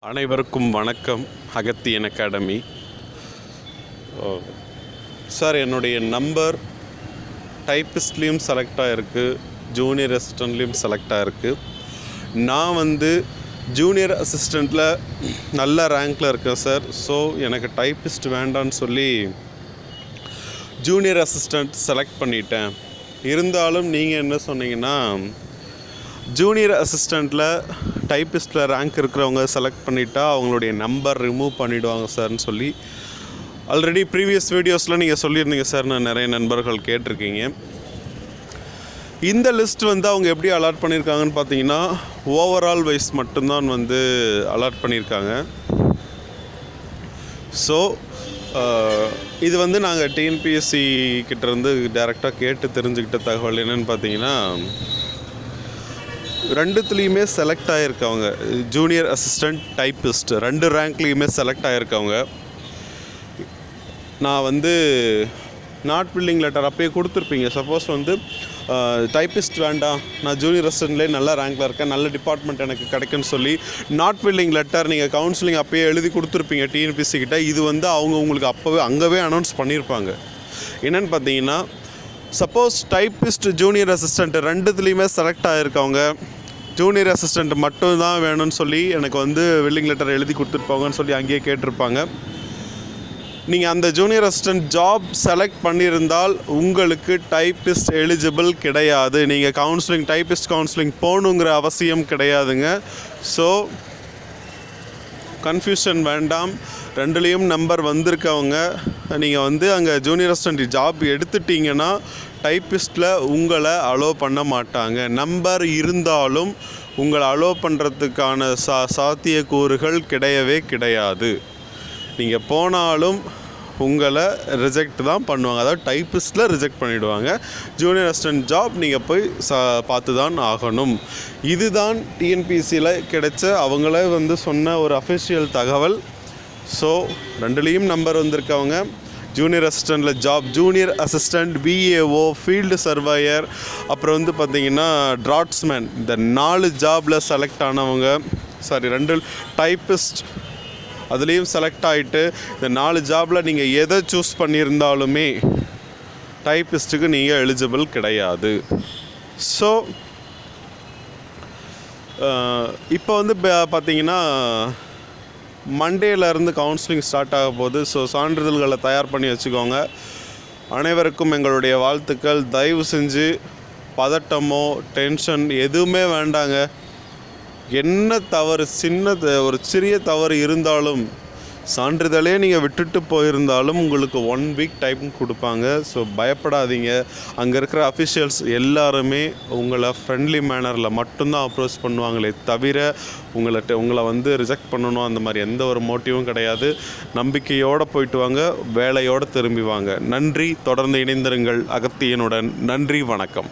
அனைவருக்கும் வணக்கம். Agathiyan academy. Sir, என்னுடைய நம்பர் டைப்பிஸ்ட்லேயும் செலக்ட் ஆகிருக்கு, ஜூனியர் அசிஸ்டண்ட்லேயும் செலக்ட் ஆகிருக்கு. நான் ஜூனியர் அசிஸ்டண்ட்டில் நல்ல ரேங்க்கில் இருக்கேன் சார். ஸோ எனக்கு டைப்பிஸ்ட் வேண்டான்னு சொல்லி ஜூனியர் அசிஸ்டண்ட் செலக்ட் பண்ணிட்டேன். இருந்தாலும் நீங்கள் என்ன சொன்னீங்கன்னா, ஜூனியர் அசிஸ்டண்ட்டில் டைப்பிஸ்ட்டில் ரேங்க் இருக்கிறவங்க செலக்ட் பண்ணிட்டா அவங்களுடைய நம்பர் ரிமூவ் பண்ணிவிடுவாங்க சார்னு சொல்லி ஆல்ரெடி ப்ரீவியஸ் வீடியோஸில் நீங்கள் சொல்லியிருந்தீங்க சார். நான் நிறைய நண்பர்கள் கேட்டிருக்கீங்க. இந்த லிஸ்ட் அவங்க எப்படி அலாட் பண்ணியிருக்காங்கன்னு பார்த்தீங்கன்னா, ஓவரால் வைஸ் மட்டும்தான் அலாட் பண்ணியிருக்காங்க. ஸோ இது நாங்கள் டிஎன்பிஎஸ்சி கிட்டேருந்து டைரெக்டாக கேட்டு தெரிஞ்சுக்கிட்ட தகவல் என்னென்னு பார்த்தீங்கன்னா, ரெண்டுத்துலேயுமே செலக்ட் ஆகிருக்கவங்க, ஜூனியர் அசிஸ்டண்ட் டைப்பிஸ்ட் ரெண்டு ரேங்க்லேயுமே செலக்ட் ஆகிருக்கவங்க. நான் நாட் வில்லிங் லெட்டர் அப்போயே கொடுத்துருப்பீங்க. சப்போஸ் டைப்பிஸ்ட் வேண்டாம், நான் ஜூனியர் அசிஸ்டண்ட்லேயே நல்ல ரேங்க்கில் இருக்கேன், நல்ல டிபார்ட்மெண்ட் எனக்கு கிடைக்குன்னு சொல்லி நாட் வில்லிங் லெட்டர் நீங்கள் கவுன்சிலிங் அப்போயே எழுதி கொடுத்துருப்பீங்க டிஎன்பிஎஸ்சி கிட்ட. இது அவங்க உங்களுக்கு அப்போவே அங்கேவே அனௌன்ஸ் பண்ணியிருப்பாங்க. என்னென்னு பார்த்தீங்கன்னா, சப்போஸ் டைப்பிஸ்ட் ஜூனியர் அசிஸ்டண்ட் ரெண்டுத்துலேயுமே செலக்ட் ஆகிருக்கவங்க ஜூனியர் அசிஸ்டண்ட் மட்டும்தான் வேணும்னு சொல்லி எனக்கு வில்லிங் லெட்டர் எழுதி கொடுத்துருப்பாங்கன்னு சொல்லி அங்கேயே கேட்டிருப்பாங்க. நீங்கள் அந்த ஜூனியர் அசிஸ்டண்ட் ஜாப் செலக்ட் பண்ணியிருந்தால் உங்களுக்கு டைப்பிஸ்ட் எலிஜிபிள் கிடையாது. நீங்கள் டைப்பிஸ்ட் கவுன்சிலிங் போகணுங்கிற அவசியம் கிடையாதுங்க. ஸோ கன்ஃபியூஷன் வேண்டாம். ரெண்டுலேயும் நம்பர் வந்திருக்கவங்க நீங்கள் அங்கே ஜூனியர் அசிஸ்டண்ட் ஜாப் எடுத்துட்டிங்கன்னா டைப்பிஸ்ட்டில் உங்களை அலோவ் பண்ண மாட்டாங்க. நம்பர் இருந்தாலும் உங்களை அலோவ் பண்ணுறதுக்கான சாத்தியக்கூறுகள் கிடையவே கிடையாது. நீங்கள் போனாலும் உங்களை ரிஜெக்ட் தான் பண்ணுவாங்க. அதாவது டைப்பிஸ்ட்டில் ரிஜெக்ட் பண்ணிவிடுவாங்க. ஜூனியர் அசிஸ்டண்ட் ஜாப் நீங்கள் போய் பார்த்து தான் ஆகணும். இதுதான் டிஎன்பிஎஸ்சியில் கிடைச்ச அவங்களே சொன்ன ஒரு அஃபிஷியல் தகவல். ஸோ ரெண்டுலேயும் நம்பர் வந்திருக்கவங்க, ஜூனியர் அசிஸ்டண்ட்டில் job, junior assistant, VAO, field surveyor, அப்புறம் பார்த்தீங்கன்னா டிராட்ஸ்மேன், இந்த 4 ஜாபில் செலக்ட் ஆனவங்க, ரெண்டு டைப்பிஸ்ட் அதுலேயும் செலக்ட் ஆகிட்டு இந்த 4 ஜாபில் நீங்கள் எதை சூஸ் பண்ணியிருந்தாலுமே டைப்பிஸ்ட்டுக்கு நீங்கள் எலிஜிபிள் கிடையாது. ஸோ இப்போ பார்த்தீங்கன்னா மண்டேலேருந்து கவுன்சிலிங் ஸ்டார்ட் ஆக போகுது. ஸோ சான்றிதழ்களை தயார் பண்ணி வச்சுக்கோங்க. அனைவருக்கும் எங்களுடைய வாழ்த்துக்கள். தயவு செஞ்சு பதட்டமோ டென்ஷன் எதுவுமே வேண்டாங்க. என்ன தவறு, ஒரு சிறிய தவறு இருந்தாலும் சான்றிதழே நீங்கள் விட்டுட்டு போயிருந்தாலும் உங்களுக்கு 1 வீக் டைம் கொடுப்பாங்க. ஸோ பயப்படாதீங்க. அங்கே இருக்கிற அஃபிஷியல்ஸ் எல்லாருமே உங்களை ஃப்ரெண்ட்லி மேனரில் மட்டும்தான் அப்ரோச் பண்ணுவாங்களே தவிர உங்களை ரிஜெக்ட் பண்ணணும் அந்த மாதிரி எந்த ஒரு மோட்டிவும் கிடையாது. நம்பிக்கையோடு போயிட்டு வாங்க, வேலையோடு திரும்பி வாங்க. நன்றி. தொடர்ந்து இணைந்திருங்கள் அகத்தியனுடன். நன்றி, வணக்கம்.